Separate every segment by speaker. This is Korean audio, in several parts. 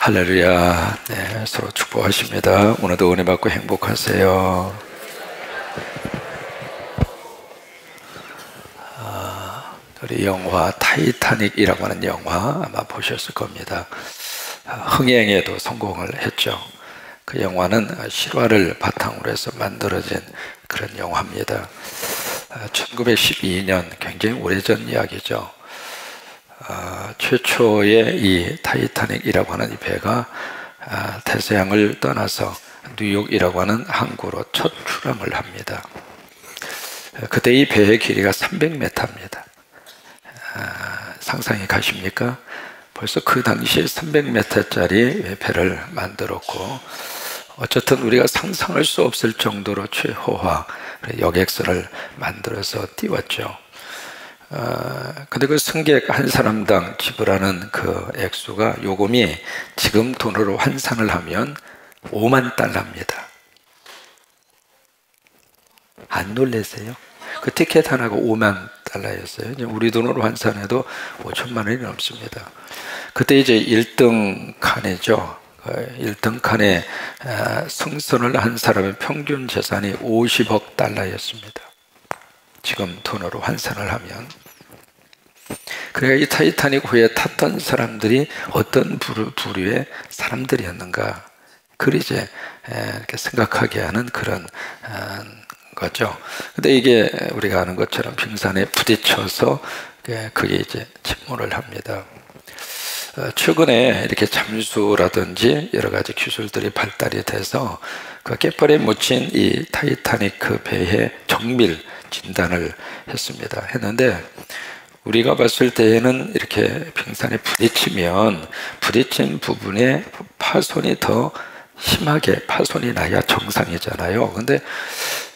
Speaker 1: 할렐루야. 네, 서로 축복하십니다. 오늘도 은혜 받고 행복하세요. 우리 영화 타이타닉이라고 하는 영화 아마 보셨을 겁니다. 흥행에도 성공을 했죠. 그 영화는 실화를 바탕으로 해서 만들어진 그런 영화입니다. 1912년, 굉장히 오래전 이야기죠. 최초의 이 타이타닉이라고 하는 이 배가 태서양을 떠나서 뉴욕이라고 하는 항구로 첫 출항을 합니다. 그때 이 배의 길이가 300m입니다. 상상이 가십니까? 벌써 그 당시에 300m짜리 배를 만들었고, 어쨌든 우리가 상상할 수 없을 정도로 최호화 여객선을 만들어서 띄웠죠. 근데 그 승객 한 사람당 지불하는 그 액수가, 요금이 지금 돈으로 환산을 하면 5만 달러입니다. 안 놀라세요? 그 티켓 하나가 5만 달러였어요. 우리 돈으로 환산해도 5천만 원이 넘습니다. 그때 이제 1등 칸이죠. 1등 칸에 승선을 한 사람의 평균 재산이 50억 달러였습니다. 지금 돈으로 환산을 하면. 그러니까 이 타이타닉 호에 탔던 사람들이 어떤 부류의 사람들이었는가, 그걸 이제 이렇게 생각하게 하는 그런 거죠. 근데 이게 우리가 아는 것처럼 빙산에 부딪혀서 그게 이제 침몰을 합니다. 최근에 이렇게 잠수라든지 여러 가지 기술들이 발달이 돼서 그 갯벌에 묻힌 이 타이타닉 그 배의 정밀 진단을 했는데, 우리가 봤을 때에는 이렇게 빙산에 부딪히면 부딪힌 부분에 파손이 더 심하게 파손이 나야 정상이잖아요. 근데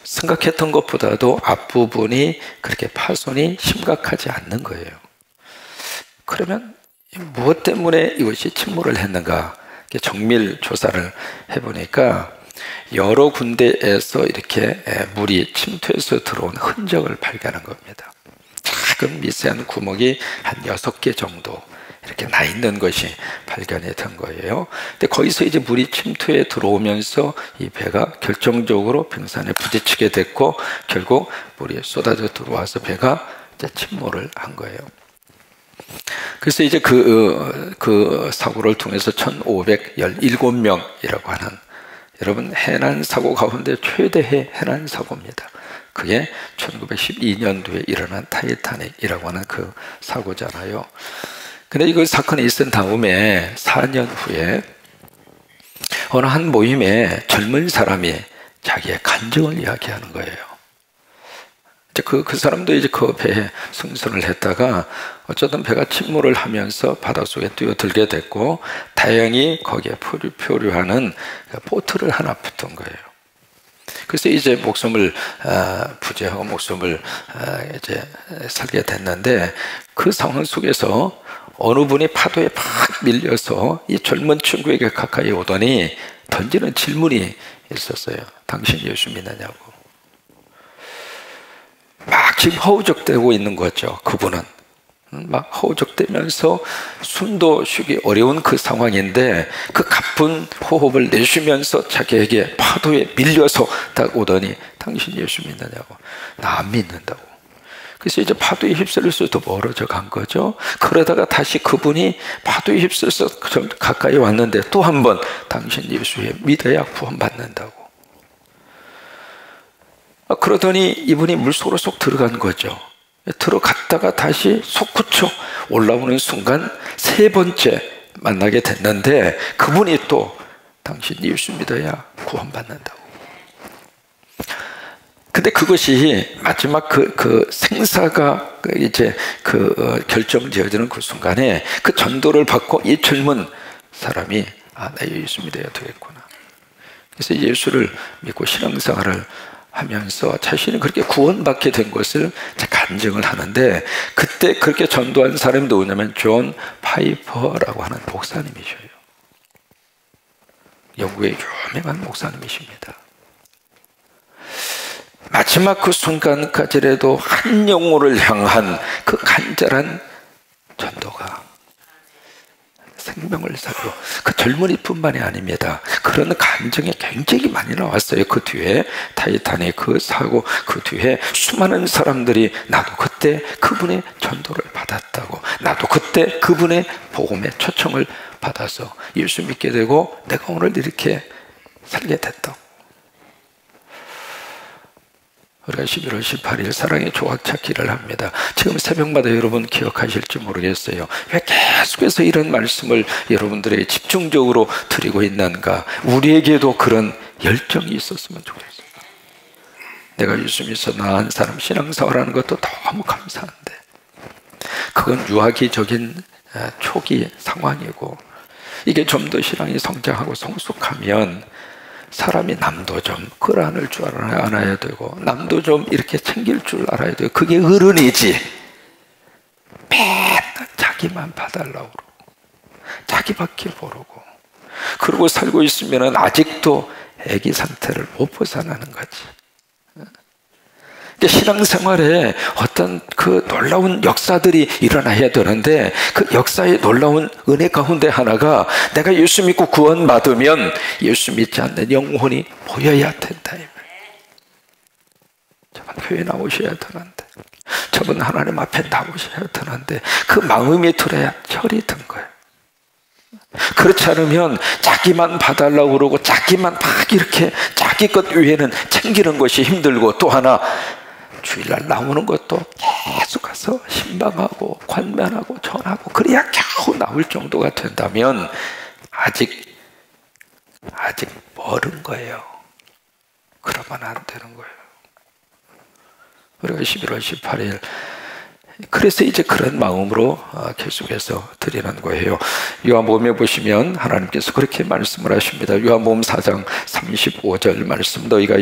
Speaker 1: 생각했던 것보다도 앞부분이 그렇게 파손이 심각하지 않는 거예요. 그러면 무엇 때문에 이것이 침몰을 했는가, 정밀 조사를 해보니까 여러 군데에서 이렇게 물이 침투해서 들어온 흔적을 발견한 겁니다. 작은 미세한 구멍이 한 6개 정도 이렇게 나 있는 것이 발견이 된 거예요. 근데 거기서 이제 물이 침투해 들어오면서 이 배가 결정적으로 빙산에 부딪히게 됐고, 결국 물이 쏟아져 들어와서 배가 이제 침몰을 한 거예요. 그래서 이제 그 사고를 통해서 1517명이라고 하는, 여러분, 해난 사고 가운데 최대의 해난 사고입니다. 그게 1912년도에 일어난 타이타닉이라고 하는 그 사고잖아요. 근데 이거 사건이 있은 다음에 4년 후에 어느 한 모임에 젊은 사람이 자기의 간증을 이야기하는 거예요. 그 사람도 이제 그 배에 승선을 했다가 어쩌던 배가 침몰을 하면서 바닷속에 뛰어들게 됐고, 다행히 거기에 표류하는 보트를 하나 붙은 거예요. 그래서 이제 목숨을 부지하고 목숨을 이제 살게 됐는데, 그 상황 속에서 어느 분이 파도에 팍 밀려서 이 젊은 친구에게 가까이 오더니 던지는 질문이 있었어요. 당신 예수 믿느냐고. 막 지금 허우적대고 있는 거죠. 그분은 막 허우적대면서 숨도 쉬기 어려운 그 상황인데, 그 가쁜 호흡을 내쉬면서 자기에게 파도에 밀려서 딱 오더니 당신 예수 믿느냐고. 나 안 믿는다고. 그래서 이제 파도에 휩쓸려서 더 멀어져 간 거죠. 그러다가 다시 그분이 파도에 휩쓸려서 좀 가까이 왔는데 또 한 번 당신 예수에 믿어야 구원받는다고. 그러더니 이분이 물속으로 쏙 들어간 거죠. 들어갔다가 다시 솟구쳐 올라오는 순간 3번째 만나게 됐는데, 그분이 또 당신 예수 믿어야 구원받는다고. 근데 그것이 마지막 그 생사가 이제 결정되어지는 그 순간에 그 전도를 받고 이 젊은 사람이 나 예수 믿어야 되겠구나. 그래서 예수를 믿고 신앙생활을 하면서 자신이 그렇게 구원받게 된 것을 간증을 하는데, 그때 그렇게 전도한 사람이 누구냐면 존 파이퍼라고 하는 목사님이셔요. 영국의 유명한 목사님이십니다. 마지막 그 순간까지라도 한 영혼을 향한 그 간절한 전도가 생명을 살고, 그 젊은이뿐만이 아닙니다. 그런 감정이 굉장히 많이 나왔어요. 그 뒤에 타이타닉 그 사고, 그 뒤에 수많은 사람들이 나도 그때 그분의 전도를 받았다고, 나도 그때 그분의 복음의 초청을 받아서 예수 믿게 되고 내가 오늘 이렇게 살게 됐다고. 우리가 11월 18일 사랑의 조각 찾기를 합니다. 지금 새벽마다 여러분 기억하실지 모르겠어요. 왜 계속해서 이런 말씀을 여러분들에게 집중적으로 드리고 있는가? 우리에게도 그런 열정이 있었으면 좋겠어요. 내가 예수 믿어서 나은 사람 신앙생활하는 것도 너무 감사한데, 그건 유아기적인 초기 상황이고, 이게 좀 더 신앙이 성장하고 성숙하면 사람이 남도 좀 끌어안을 줄 알아야 되고, 남도 좀 이렇게 챙길 줄 알아야 돼요. 그게 어른이지. 맨날 자기만 봐달라고 그러고 자기밖에 모르고 그러고 살고 있으면 아직도 애기 상태를 못 벗어나는 거지. 신앙생활에 어떤 그 놀라운 역사들이 일어나야 되는데, 그 역사의 놀라운 은혜 가운데 하나가 내가 예수 믿고 구원받으면 예수 믿지 않는 영혼이 보여야 된다. 저분 교회 나오셔야 되는데, 저분 하나님 앞에 나오셔야 되는데, 그 마음이 들어야 철이 든 거예요. 그렇지 않으면 자기만 봐달라고 그러고 자기만 막 이렇게 자기 것 외에는 챙기는 것이 힘들고, 또 하나 주일날 나오는 것도 계속 가서 신방하고 관면하고 전하고 그래야 겨우 나올 정도가 된다면 아직 멀은 거예요. 그러면 안 되는 거예요. 우리가 11월 18일 그래서 이제 그런 마음으로 계속해서 드리는 거예요. 요한복음에 보시면 하나님께서 그렇게 말씀을 하십니다. 요한복음 4장 35절 말씀, 너희가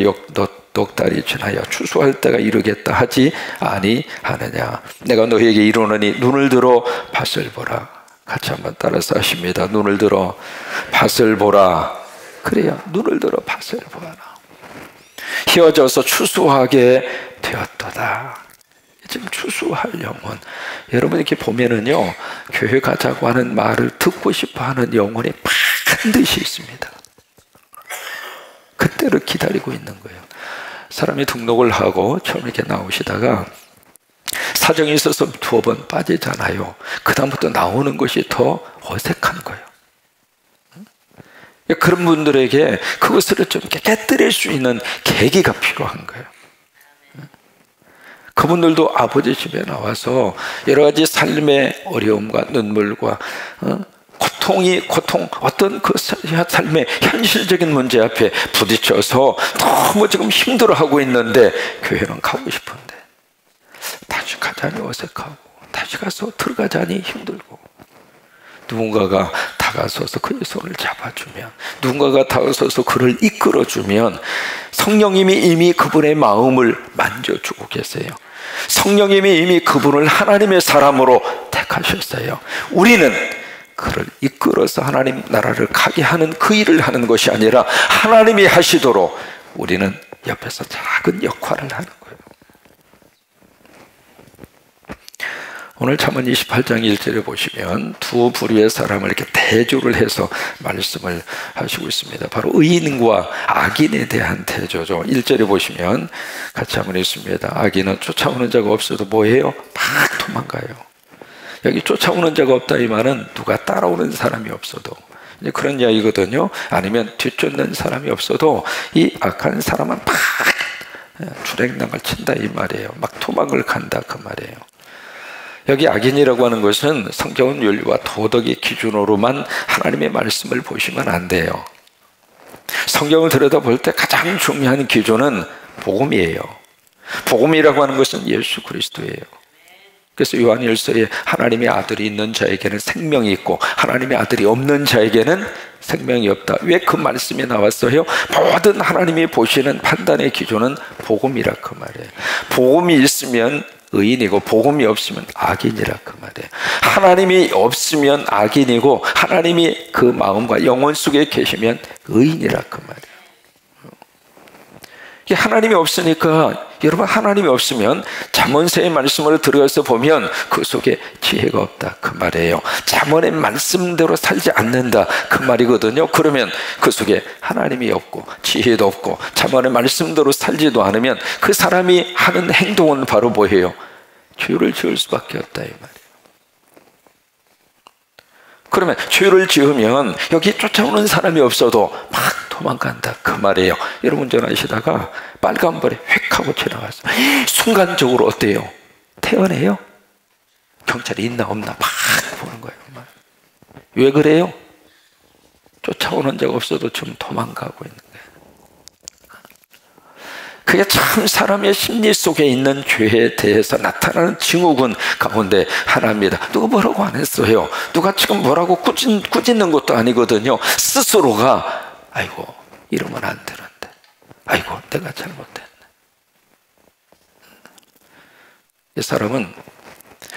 Speaker 1: 넉 달이 지나야 추수할 때가 이르겠다 하지 아니하느냐. 내가 너희에게 이르노니 눈을 들어 밭을 보라. 같이 한번 따라서 하십니다. 눈을 들어 밭을 보라. 그래야 눈을 들어 밭을 보아라. 휘어져서 추수하게 되었도다. 지금 추수할 영혼, 여러분 이렇게 보면은요, 교회 가자고 하는 말을 듣고 싶어 하는 영혼이 반드시 있습니다. 그때를 기다리고 있는 거예요. 사람이 등록을 하고 처음 이렇게 나오시다가 사정이 있어서 2번 빠지잖아요. 그다음부터 나오는 것이 더 어색한 거예요. 그런 분들에게 그것을 좀 깨뜨릴 수 있는 계기가 필요한 거예요. 그분들도 아버지 집에 나와서 여러 가지 삶의 어려움과 눈물과 고통, 어떤 그 삶의 현실적인 문제 앞에 부딪혀서 너무 지금 힘들어하고 있는데, 교회는 가고 싶은데 다시 가자니 어색하고, 다시 가서 들어가자니 힘들고, 누군가가 다가서서 그의 손을 잡아주면, 누군가가 다가서서 그를 이끌어주면 성령님이 이미 그분의 마음을 만져주고 계세요. 성령님이 이미 그분을 하나님의 사람으로 택하셨어요. 우리는 그를 이끌어서 하나님 나라를 가게 하는 그 일을 하는 것이 아니라 하나님이 하시도록 우리는 옆에서 작은 역할을 하는 거예요. 오늘 잠언 28장 1절에 보시면 두 부류의 사람을 이렇게 대조를 해서 말씀을 하시고 있습니다. 바로 의인과 악인에 대한 대조죠. 1절에 보시면 같이 한번 읽습니다. 악인은 쫓아오는 자가 없어도 뭐예요? 막 도망가요. 여기 쫓아오는 자가 없다 이 말은 누가 따라오는 사람이 없어도, 이제 그런 이야기거든요. 아니면 뒤쫓는 사람이 없어도 이 악한 사람은 막 주랭랑을 친다 이 말이에요. 막 도망을 간다 그 말이에요. 여기 악인이라고 하는 것은 성경은 윤리와 도덕의 기준으로만 하나님의 말씀을 보시면 안 돼요. 성경을 들여다볼 때 가장 중요한 기준은 복음이에요. 복음이라고 하는 것은 예수 그리스도예요. 그래서 요한일서에 하나님의 아들이 있는 자에게는 생명이 있고 하나님의 아들이 없는 자에게는 생명이 없다. 왜 그 말씀이 나왔어요? 모든 하나님이 보시는 판단의 기준은 복음이라 그 말이에요. 복음이 있으면 의인이고 복음이 없으면 악인이라 그 말이에요. 하나님이 없으면 악인이고 하나님이 그 마음과 영혼 속에 계시면 의인이라 그 말이에요. 이게 하나님이 없으니까, 여러분, 하나님이 없으면 잠언서의 말씀으로 들어가서 보면 그 속에 지혜가 없다 그 말이에요. 잠언의 말씀대로 살지 않는다 그 말이거든요. 그러면 그 속에 하나님이 없고 지혜도 없고 잠언의 말씀대로 살지도 않으면 그 사람이 하는 행동은 바로 뭐예요? 죄를 지을 수밖에 없다 이 말이에요. 그러면 죄를 지으면 여기 쫓아오는 사람이 없어도 막 도망간다 그 말이에요. 여러분 운전하시다가 빨간불에 휙 하고 지나갔어요. 순간적으로 어때요? 태어나요? 경찰이 있나 없나 막 보는 거예요. 왜 그래요? 쫓아오는 적 없어도 지금 도망가고 있는 거예요. 그게 참 사람의 심리 속에 있는 죄에 대해서 나타나는 증후군 가운데 하나입니다. 누가 뭐라고 안 했어요. 누가 지금 뭐라고 꾸짖는 것도 아니거든요. 스스로가 아이고 이러면 안 되는데, 아이고 내가 잘못했네. 이 사람은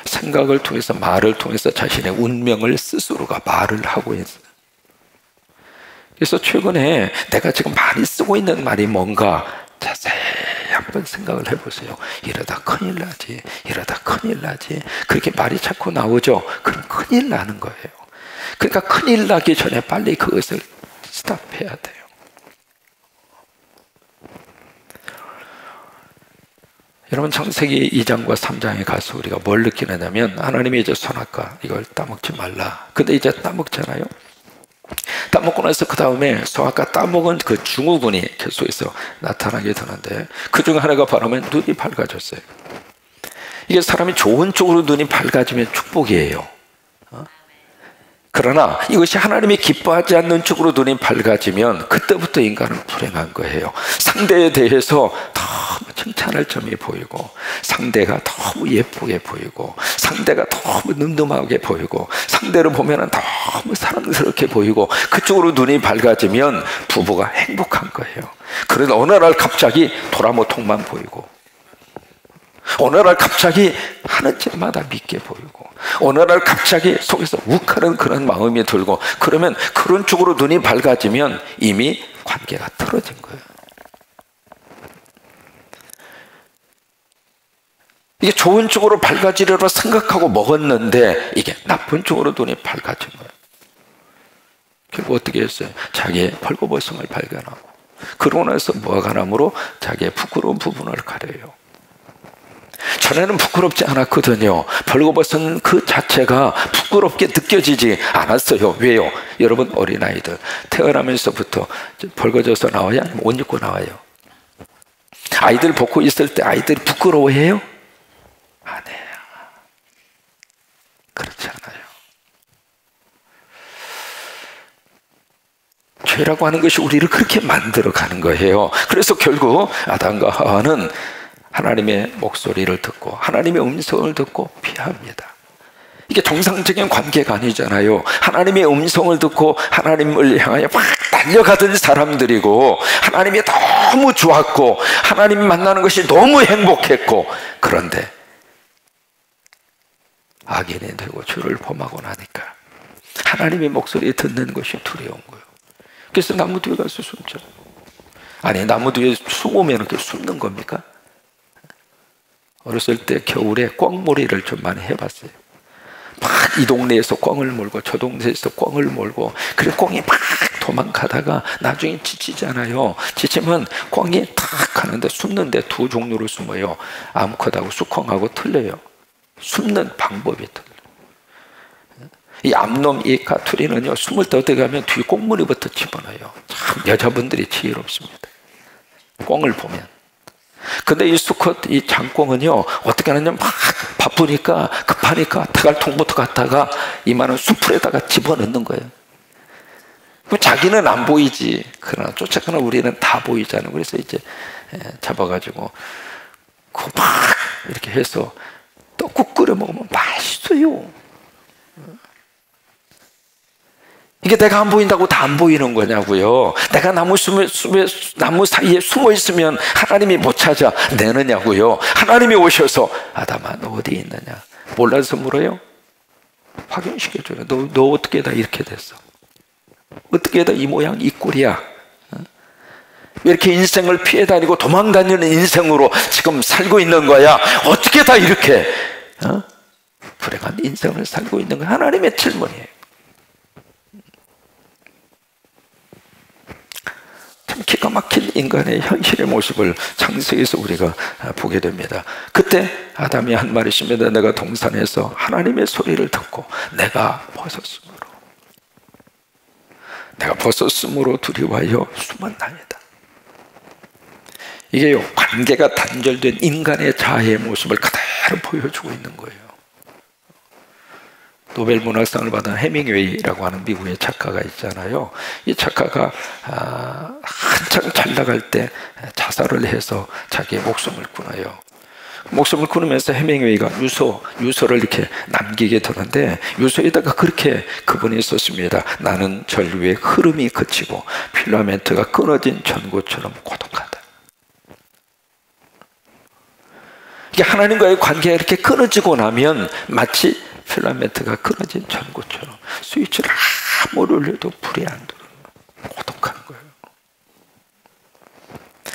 Speaker 1: 생각을 통해서, 말을 통해서 자신의 운명을 스스로가 말을 하고 있어요. 그래서 최근에 내가 지금 많이 쓰고 있는 말이 뭔가 자세히 한번 생각을 해보세요. 이러다 큰일 나지, 이러다 큰일 나지. 그렇게 말이 자꾸 나오죠. 그럼 큰일 나는 거예요. 그러니까 큰일 나기 전에 빨리 그것을 스탑해야 돼요. 여러분, 창세기 2장과 3장에 가서 우리가 뭘 느끼느냐면 하나님이 이제 선악과 이걸 따먹지 말라. 근데 이제 따먹잖아요. 따먹고 나서 그 다음에 선악과 따먹은 그 증후군이 계속해서 나타나게 되는데 그 중 하나가 바로 눈이 밝아졌어요. 이게 사람이 좋은 쪽으로 눈이 밝아지면 축복이에요. 그러나 이것이 하나님이 기뻐하지 않는 쪽으로 눈이 밝아지면 그때부터 인간은 불행한 거예요. 상대에 대해서 너무 칭찬할 점이 보이고, 상대가 너무 예쁘게 보이고, 상대가 너무 늠름하게 보이고, 상대를 보면 너무 사랑스럽게 보이고, 그쪽으로 눈이 밝아지면 부부가 행복한 거예요. 그런데 어느 날 갑자기 도라모통만 보이고, 어느 날 갑자기 하는 짓마다 믿게 보이고, 어느 날 갑자기 속에서 욱하는 그런 마음이 들고, 그러면 그런 쪽으로 눈이 밝아지면 이미 관계가 틀어진 거예요. 이게 좋은 쪽으로 밝아지려고 생각하고 먹었는데 이게 나쁜 쪽으로 눈이 밝아진 거예요. 결국 어떻게 했어요? 자기의 벌거벗음을 발견하고, 그러고 나서 뭐가 남으로 자기의 부끄러운 부분을 가려요. 전에는 부끄럽지 않았거든요. 벌거벗은 그 자체가 부끄럽게 느껴지지 않았어요. 왜요? 여러분, 어린아이들 태어나면서부터 벌거져서 나와요? 아니면 옷 입고 나와요? 아이들 벗고 있을 때 아이들이 부끄러워해요? 안 해요. 그렇지 않아요. 죄라고 하는 것이 우리를 그렇게 만들어가는 거예요. 그래서 결국 아담과 하와는 하나님의 목소리를 듣고 하나님의 음성을 듣고 피합니다. 이게 정상적인 관계가 아니잖아요. 하나님의 음성을 듣고 하나님을 향하여 막 달려가던 사람들이고, 하나님이 너무 좋았고, 하나님 만나는 것이 너무 행복했고, 그런데 악인이 되고 죄를 범하고 나니까 하나님의 목소리 듣는 것이 두려운 거예요. 그래서 나무 뒤에 가서 숨죠. 아니, 나무 뒤에 숨으면 이렇게 숨는 겁니까? 어렸을 때 겨울에 꿩몰이를 좀 많이 해봤어요. 막 이 동네에서 꿩을 몰고 저 동네에서 꿩을 몰고, 그래 꿩이 막 도망가다가 나중에 지치잖아요. 지치면 꿩이 탁 하는데 숨는데 두 종류로 숨어요. 암컷하고 수컷하고 틀려요. 숨는 방법이 틀려요. 이 암놈, 이 가투리는요, 숨을 때 어떻게 하면 뒤 꽁무니부터 집어넣어요. 참 여자분들이 지혜롭습니다. 꿩을 보면. 근데 이 수컷, 이 장꽁은요, 어떻게 하느냐, 막 바쁘니까, 급하니까, 태갈통부터 갔다가 이만한 수풀에다가 집어넣는 거예요. 그럼 자기는 안 보이지. 그러나 쫓아가는 우리는 다 보이잖아요. 그래서 이제 잡아가지고, 그 막 이렇게 해서 떡국 끓여 먹으면 맛있어요. 이게 내가 안 보인다고 다 안 보이는 거냐고요. 내가 나무 사이에 숨어 있으면 하나님이 못 찾아 내느냐고요. 하나님이 오셔서 아담아 너 어디 있느냐, 몰라서 물어요? 확인시켜줘요. 너 어떻게 다 이렇게 됐어? 어떻게 다 이 모양 이 꼴이야? 왜 이렇게 인생을 피해 다니고 도망 다니는 인생으로 지금 살고 있는 거야? 어떻게 다 이렇게 불행한 인생을 살고 있는 거야? 하나님의 질문이에요. 참 기가 막힌 인간의 현실의 모습을 창세기에서 우리가 보게 됩니다. 그때 아담이 한 말이 있습니다. 내가 동산에서 하나님의 소리를 듣고 내가 벗었으므로 두려워하여 숨었나이다. 이게 관계가 단절된 인간의 자아의 모습을 그대로 보여주고 있는 거예요. 노벨 문학상을 받은 해밍웨이라고 하는 미국의 작가가 있잖아요. 이 작가가 한창 잘 나갈 때 자살을 해서 자기의 목숨을 끊어요. 목숨을 끊으면서 해밍웨이가 유서를 이렇게 남기게 되는데, 유서에다가 그렇게 그분이 썼습니다. 나는 전류의 흐름이 그치고 필라멘트가 끊어진 전구처럼 고독하다. 이게 하나님과의 관계가 이렇게 끊어지고 나면 마치 필라멘트가 끊어진 전구처럼 스위치를 아무리 올려도 불이 안 들어요. 고독한 거예요.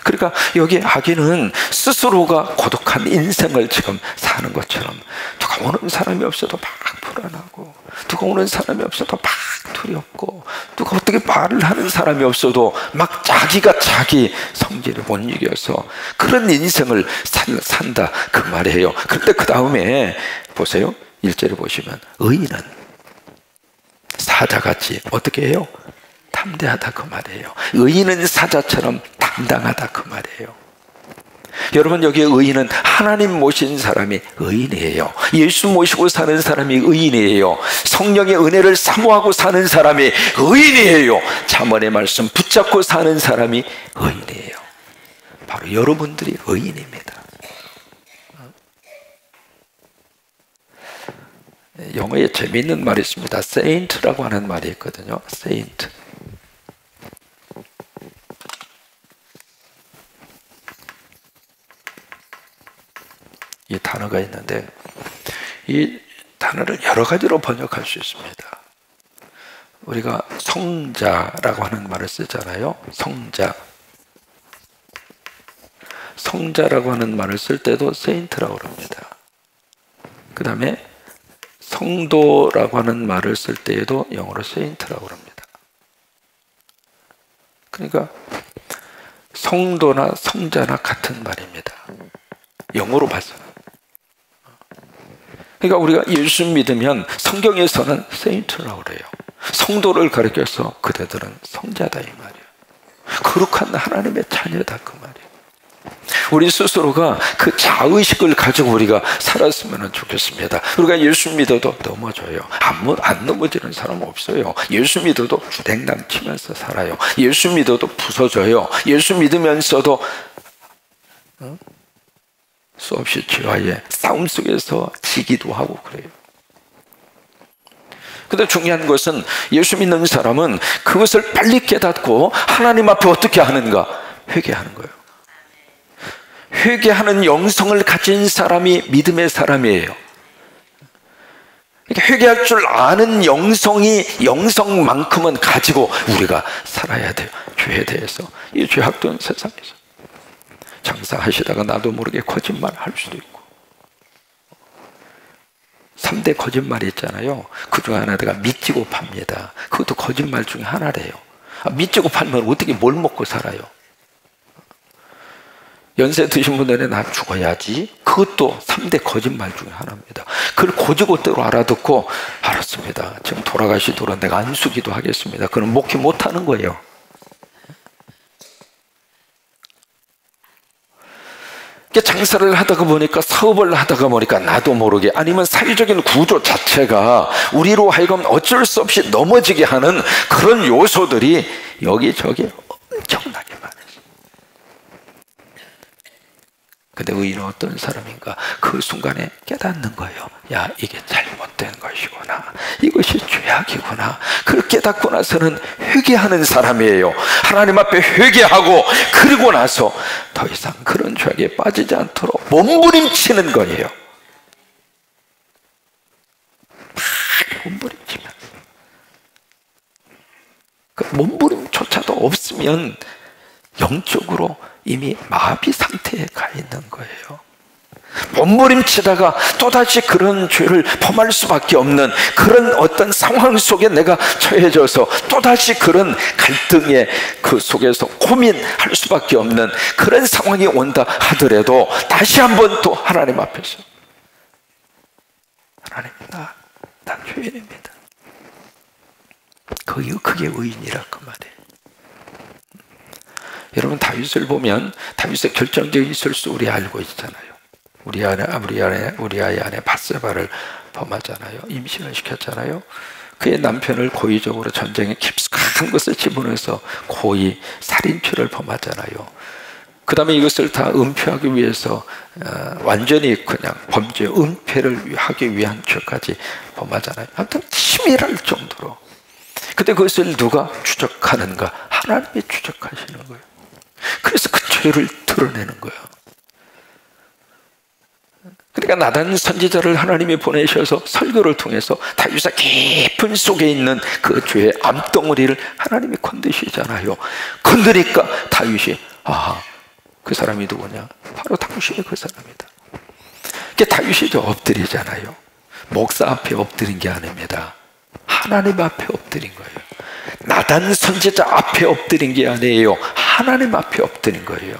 Speaker 1: 그러니까 여기 아기는 스스로가 고독한 인생을 지금 사는 것처럼, 누가 오는 사람이 없어도 막 불안하고, 누가 오는 사람이 없어도 막 두렵고, 누가 어떻게 말을 하는 사람이 없어도 막 자기가 자기 성질을 못 이겨서 그런 인생을 산다 그 말이에요. 그런데 그 다음에 보세요. 1절에 보시면 의인은 사자같이 어떻게 해요? 담대하다 그 말이에요. 의인은 사자처럼 당당하다 그 말이에요. 여러분, 여기 의인은 하나님 모신 사람이 의인이에요. 예수 모시고 사는 사람이 의인이에요. 성령의 은혜를 사모하고 사는 사람이 의인이에요. 잠언의 말씀 붙잡고 사는 사람이 의인이에요. 바로 여러분들이 의인입니다. 영어에 재미있는 말이 있습니다. saint라고 하는 말이 있거든요. saint. 이 단어가 있는데, 이 단어를 여러 가지로 번역할 수 있습니다. 우리가 성자라고 하는 말을 쓰잖아요. 성자라고 하는 말을 쓸 때도 saint라고 합니다. 그 다음에 성도라고 하는 말을 쓸 때에도 영어로 saint라고 합니다. 그러니까 성도나 성자나 같은 말입니다. 영어로 봐서는. 그러니까 우리가 예수 믿으면 성경에서는 saint라고 그래요. 성도를 가리켜서 그대들은 성자다 이 말이에요. 거룩한 하나님의 자녀다 그 말이에요. 우리 스스로가 그 자의식을 가지고 우리가 살았으면 좋겠습니다. 우리가 예수 믿어도 넘어져요. 안 넘어지는 사람 없어요. 예수 믿어도 주댕당 치면서 살아요. 예수 믿어도 부서져요. 예수 믿으면서도 수없이 죄와의 싸움 속에서 지기도 하고 그래요. 근데 중요한 것은 예수 믿는 사람은 그것을 빨리 깨닫고 하나님 앞에 어떻게 하는가? 회개하는 거예요. 회개하는 영성을 가진 사람이 믿음의 사람이에요. 그러니까 회개할 줄 아는 영성만큼은 가지고 우리가 살아야 돼요. 죄에 대해서. 이 죄악된 세상에서 장사하시다가 나도 모르게 거짓말 할 수도 있고, 3대 거짓말이 있잖아요. 그 중 하나가 미치고 팝니다. 그것도 거짓말 중에 하나래요. 미치고 팔면 어떻게 뭘 먹고 살아요? 연세 드신 분들은 나 죽어야지. 그것도 3대 거짓말 중에 하나입니다. 그걸 고지고대로 알아듣고, 알았습니다. 지금 돌아가시도록 내가 안수기도 하겠습니다. 그럼 목회 못하는 거예요. 장사를 하다가 보니까, 사업을 하다가 보니까 나도 모르게, 아니면 사회적인 구조 자체가 우리로 하여금 어쩔 수 없이 넘어지게 하는 그런 요소들이 여기저기 엄청나게 많아요. 근데 의인은 어떤 사람인가? 그 순간에 깨닫는 거예요. 야, 이게 잘못된 것이구나. 이것이 죄악이구나. 그걸 깨닫고 나서는 회개하는 사람이에요. 하나님 앞에 회개하고, 그리고 나서 더 이상 그런 죄악에 빠지지 않도록 몸부림치는 거예요. 몸부림치면서. 그 몸부림조차도 없으면 영적으로 이미 마비 상태에 가 있는 거예요. 몸부림치다가 또다시 그런 죄를 범할 수밖에 없는 그런 어떤 상황 속에 내가 처해져서 또다시 그런 갈등의 그 속에서 고민할 수밖에 없는 그런 상황이 온다 하더라도 다시 한번 또 하나님 앞에서 하나님, 나 죄인입니다. 그게 의인이라 그 말이에요. 여러분, 다윗을 보면 다윗의 결정적인 실수 우리 알고 있잖아요. 우리 아이 안에 밧세바를 범하잖아요. 임신을 시켰잖아요. 그의 남편을 고의적으로 전쟁에 깊숙한 것을 집어넣어서 고의 살인죄를 범하잖아요. 그 다음에 이것을 다 은폐하기 위해서 완전히 그냥 범죄 은폐를 하기 위한 죄까지 범하잖아요. 아무튼 치밀할 정도로. 근데 그것을 누가 추적하는가? 하나님이 추적하시는 거예요. 그래서 그 죄를 드러내는 거예요. 그러니까 나단 선지자를 하나님이 보내셔서 설교를 통해서 다윗의 깊은 속에 있는 그 죄의 암덩어리를 하나님이 건드시잖아요. 건드니까 다윗이 그 사람이 누구냐? 바로 당신이 그 사람이다. 다윗이 엎드리잖아요. 목사 앞에 엎드린 게 아닙니다. 하나님 앞에 엎드린 거예요. 나단 선지자 앞에 엎드린 게 아니에요. 하나님 앞에 엎드린 거예요.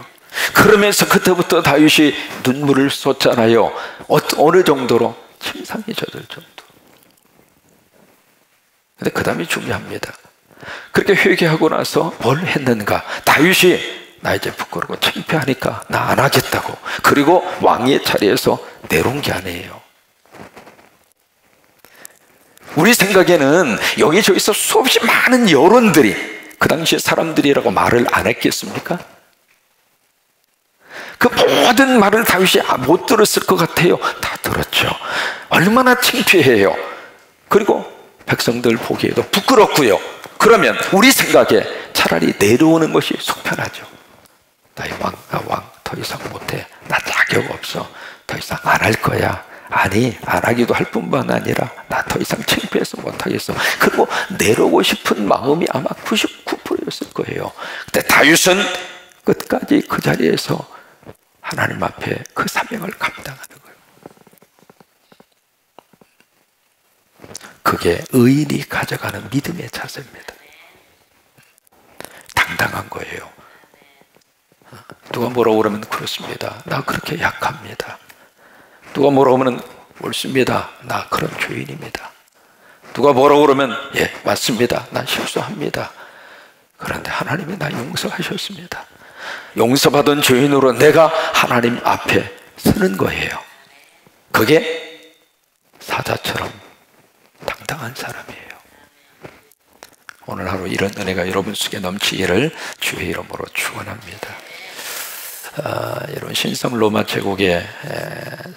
Speaker 1: 그러면서 그때부터 다윗이 눈물을 쏟잖아요. 어느 정도로? 침상이 젖을 정도. 근데 그 다음이 중요합니다. 그렇게 회개하고 나서 뭘 했는가? 다윗이 나 이제 부끄러워 창피하니까 나 안 하겠다고, 그리고 왕의 자리에서 내려온 게 아니에요. 우리 생각에는 여기저기서 수없이 많은 여론들이, 그 당시에 사람들이라고 말을 안 했겠습니까? 그 모든 말을 다윗이 못 들었을 것 같아요. 다 들었죠. 얼마나 창피해요. 그리고 백성들 보기에도 부끄럽고요. 그러면 우리 생각에 차라리 내려오는 것이 속편하죠. 나의 왕 더 이상 못해. 나 자격 없어. 더 이상 안 할 거야. 아니, 안 하기도 할 뿐만 아니라 나 더 이상 창피해서 못하겠어. 그리고 내려오고 싶은 마음이 아마 99%였을 거예요. 근데 다윗은 끝까지 그 자리에서 하나님 앞에 그 사명을 감당하는 거예요. 그게 의인이 가져가는 믿음의 자세입니다. 당당한 거예요. 누가 뭐라고 그러면 그렇습니다. 나 그렇게 약합니다. 누가 뭐라고 하면 옳습니다. 나 그런 죄인입니다. 누가 뭐라고 그러면 예, 맞습니다. 나 실수합니다. 그런데 하나님이 나 용서하셨습니다. 용서받은 죄인으로 내가 하나님 앞에 서는 거예요. 그게 사자처럼 당당한 사람이에요. 오늘 하루 이런 은혜가 여러분 속에 넘치기를 주의 이름으로 축원합니다. 여러분, 신성 로마 제국의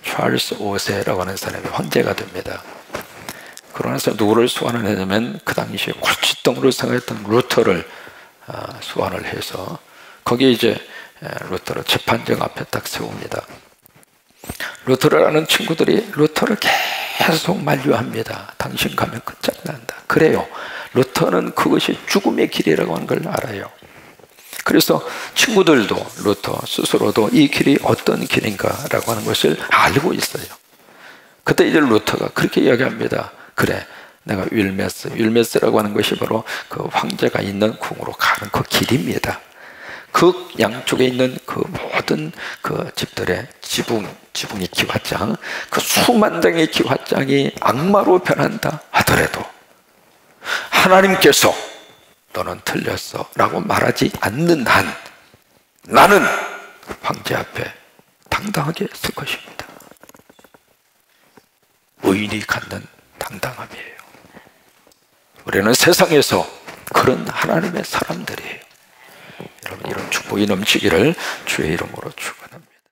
Speaker 1: 찰스 5세라고 하는 사람이 황제가 됩니다. 그러나서 누구를 소환하냐면 그 당시에 골칫덩으로 생각했던 루터를 소환을 해서 거기에 이제 루터를 재판정 앞에 딱 세웁니다. 루터를 아는 친구들이 루터를 계속 만류합니다. 당신 가면 끝장난다. 그래요. 루터는 그것이 죽음의 길이라고 하는 걸 알아요. 그래서 친구들도 루터 스스로도 이 길이 어떤 길인가라고 하는 것을 알고 있어요. 그때 이제 루터가 그렇게 이야기합니다. 그래, 내가 윌메스라고 하는 것이 바로 그 황제가 있는 궁으로 가는 그 길입니다. 그 양쪽에 있는 그 모든 그 집들의 지붕의 기와장, 그 수만 장의 기와장이 악마로 변한다 하더라도 하나님께서 너는 틀렸어 라고 말하지 않는 한 나는 황제 앞에 당당하게 설 것입니다. 의인이 갖는 당당함이에요. 우리는 세상에서 그런 하나님의 사람들이에요. 여러분, 이런 축복이 넘치기를 주의 이름으로 축복합니다.